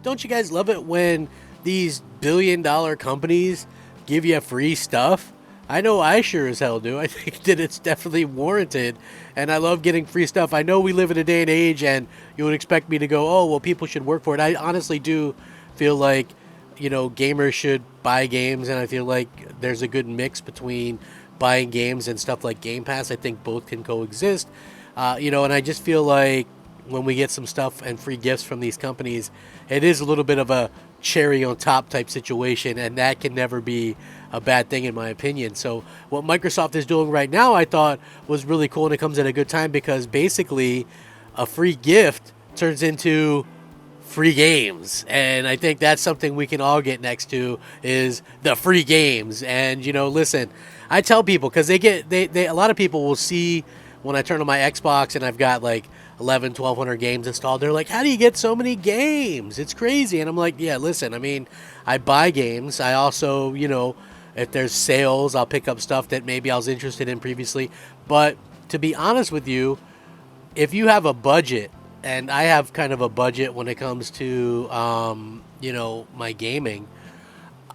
Don't you guys love it when these billion-dollar companies give you free stuff? I know I sure as hell do. I think that it's definitely warranted, and I love getting free stuff. I know we live in a day and age, and you would expect me to go, oh, well, people should work for it. I honestly do feel like, gamers should buy games, and I feel like there's a good mix between buying games and stuff like Game Pass. I think both can coexist, and I just feel like when we get some stuff and free gifts from these companies, it is a little bit of a cherry on top type situation, and that can never be a bad thing in my opinion. So what Microsoft is doing right now, I thought was really cool, and it comes at a good time because basically a free gift turns into free games, and I think that's something we can all get next to is the free games. And listen, I tell people because they a lot of people will see when I turn on my Xbox and I've got like 1,200 games installed. They're like, how do you get so many games? It's crazy. And I'm like, yeah, listen, I mean, I buy games. I also, if there's sales, I'll pick up stuff that maybe I was interested in previously. But to be honest with you, if you have a budget, and I have kind of a budget when it comes to, my gaming,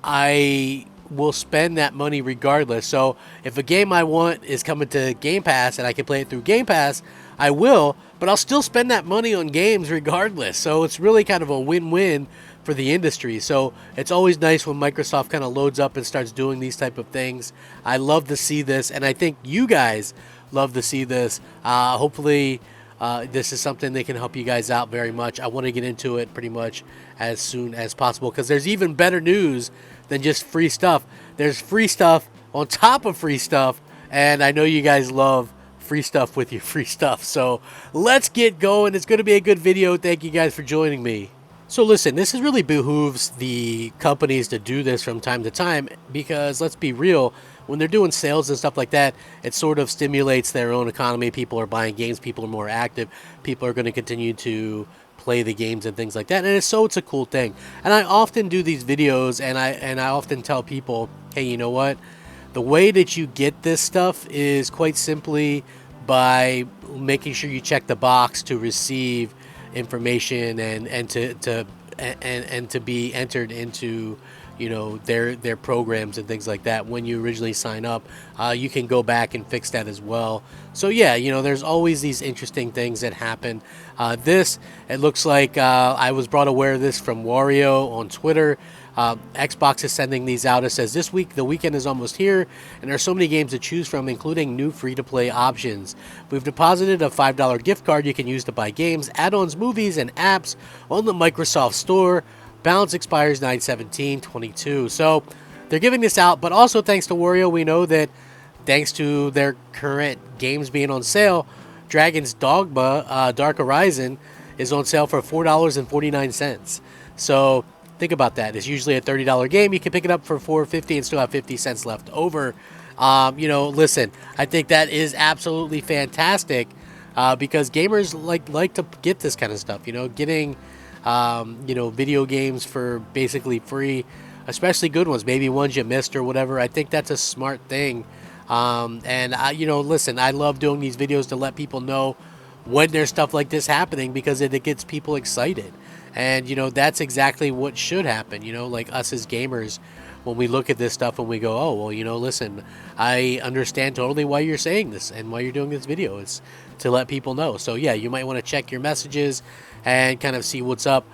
I will spend that money regardless. So if a game I want is coming to Game Pass and I can play it through Game Pass, I will, but I'll still spend that money on games regardless. So it's really kind of a win-win for the industry. So it's always nice when Microsoft kind of loads up and starts doing these type of things. I love to see this, and I think you guys love to see this. Hopefully this is something that can help you guys out very much. I want to get into it pretty much as soon as possible because there's even better news than just free stuff. There's free stuff on top of free stuff, and I know you guys love free stuff with your free stuff. So let's get going. It's going to be a good video. Thank you guys for joining me. So listen, this is really behooves the companies to do this from time to time because let's be real, when they're doing sales and stuff like that, it sort of stimulates their own economy. People are buying games, people are more active, people are going to continue to play the games and things like that, and it's a cool thing. And I often do these videos, and I often tell people, hey, you know what? The way that you get this stuff is quite simply by making sure you check the box to receive information and to be entered into their programs and things like that. When you originally sign up, you can go back and fix that as well. So yeah, there's always these interesting things that happen. It looks like I was brought aware of this from Wario on Twitter. Xbox is sending these out. It says this week the weekend is almost here and there are so many games to choose from, including new free-to-play options. We've deposited a $5 gift card you can use to buy games, add-ons, movies, and apps on the Microsoft Store. Balance expires 9/17/22. So they're giving this out, but also thanks to Wario, we know that thanks to their current games being on sale, Dragon's Dogma Dark Horizon is on sale for $4.49. So think about that. It's usually a $30 game. You can pick it up for $4.50 and still have 50 cents left over. Listen, I think that is absolutely fantastic because gamers like to get this kind of stuff. Getting video games for basically free, especially good ones, maybe ones you missed or whatever. I think that's a smart thing. Listen, I love doing these videos to let people know when there's stuff like this happening because it gets people excited. And, that's exactly what should happen, like us as gamers, when we look at this stuff and we go, oh, well, listen, I understand totally why you're saying this and why you're doing this video. It's to let people know. So, yeah, you might want to check your messages and kind of see what's up.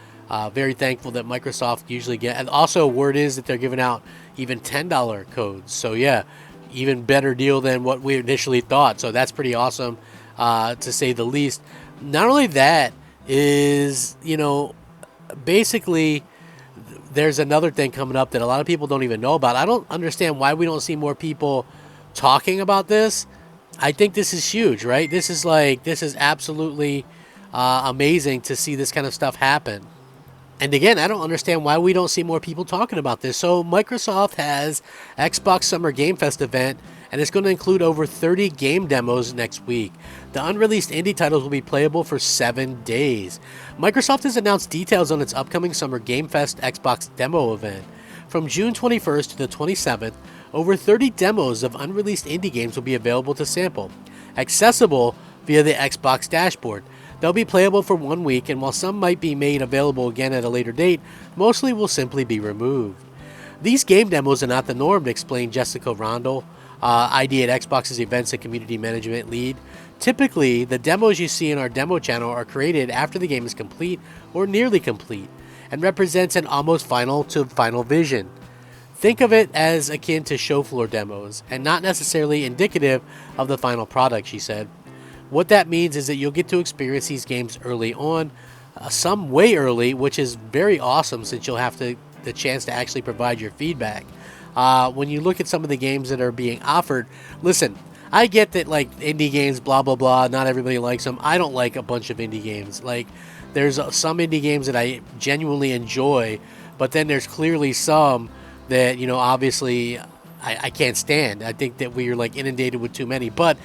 Very thankful that Microsoft usually and also word is that they're giving out even $10 codes. So, yeah, even better deal than what we initially thought. So that's pretty awesome, to say the least. Not only that is, basically there's another thing coming up that a lot of people don't even know about. I don't understand why we don't see more people talking about this. I think this is huge, right? This is absolutely amazing to see this kind of stuff happen. And again, I don't understand why we don't see more people talking about this. So Microsoft has Xbox Summer Game Fest event, and it's going to include over 30 game demos next week. The unreleased indie titles will be playable for 7 days. Microsoft has announced details on its upcoming Summer Game Fest Xbox demo event. From June 21st to the 27th, over 30 demos of unreleased indie games will be available to sample, accessible via the Xbox dashboard. They'll be playable for 1 week, and while some might be made available again at a later date, mostly will simply be removed. These game demos are not the norm, explained Jessica Rondel, ID at Xbox's Events and Community Management lead. Typically, the demos you see in our demo channel are created after the game is complete or nearly complete, and represents an almost final to final vision. Think of it as akin to show floor demos, and not necessarily indicative of the final product, she said. What that means is that you'll get to experience these games early on, some way early, which is very awesome since you'll have the chance to actually provide your feedback. When you look at some of the games that are being offered, listen, I get that like indie games, blah, blah, blah, not everybody likes them. I don't like a bunch of indie games. Like there's some indie games that I genuinely enjoy, but then there's clearly some that, obviously I can't stand. I think that we are like inundated with too many, but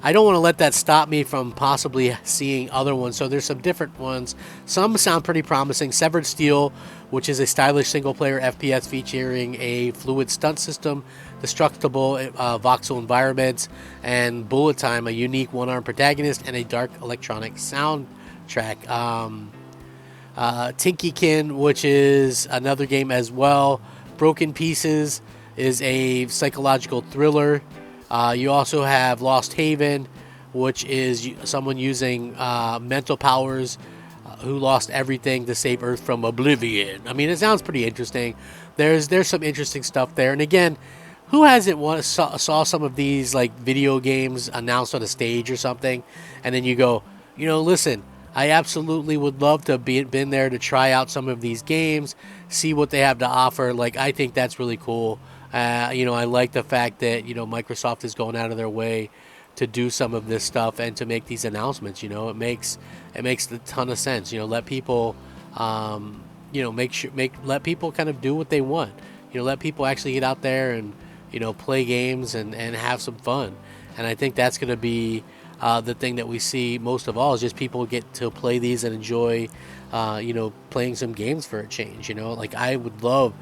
I don't want to let that stop me from possibly seeing other ones. So there's some different ones. Some sound pretty promising. Severed Steel, which is a stylish single-player FPS featuring a fluid stunt system, destructible voxel environments, and Bullet Time, a unique one-armed protagonist, and a dark electronic soundtrack. Tinkykin, which is another game as well. Broken Pieces is a psychological thriller. You also have Lost Haven, which is someone using mental powers who lost everything to save Earth from oblivion. I mean, it sounds pretty interesting. There's some interesting stuff there. And again, who hasn't saw some of these like video games announced on a stage or something, and then you go, listen, I absolutely would love to been there to try out some of these games, see what they have to offer. Like, I think that's really cool. I like the fact that, Microsoft is going out of their way to do some of this stuff and to make these announcements. It makes a ton of sense. Let people, let people kind of do what they want. Let people actually get out there and, play games and have some fun. And I think that's going to be the thing that we see most of all, is just people get to play these and enjoy, playing some games for a change. Like I would love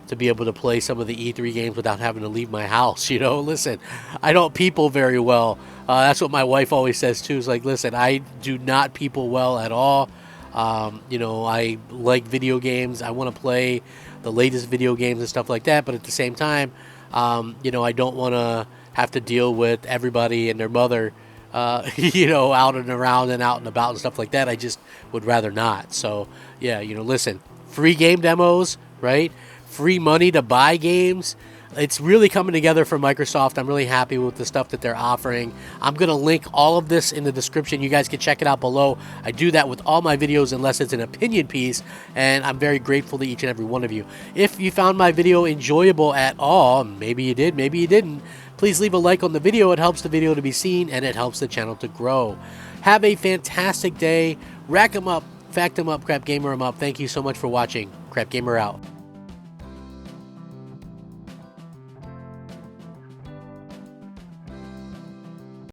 to be able to play some of the E3 games without having to leave my house. Listen, I don't people very well. That's what my wife always says too, is like, listen, I do not people well at all. I like video games. I want to play the latest video games and stuff like that. But at the same time, I don't want to have to deal with everybody and their mother, out and around and out and about and stuff like that. I just would rather not. So yeah, listen, free game demos, right? Free money to buy games. It's really coming together for Microsoft. I'm really happy with the stuff that they're offering. I'm going to link all of this in the description. You guys can check it out below. I do that with all my videos unless it's an opinion piece, and I'm very grateful to each and every one of you. If you found my video enjoyable at all, maybe you did, maybe you didn't, please leave a like on the video. It helps the video to be seen, and it helps the channel to grow. Have a fantastic day. Rack 'em up, fact 'em up, Crap Gamer 'em up. Thank you so much for watching. Crap Gamer out.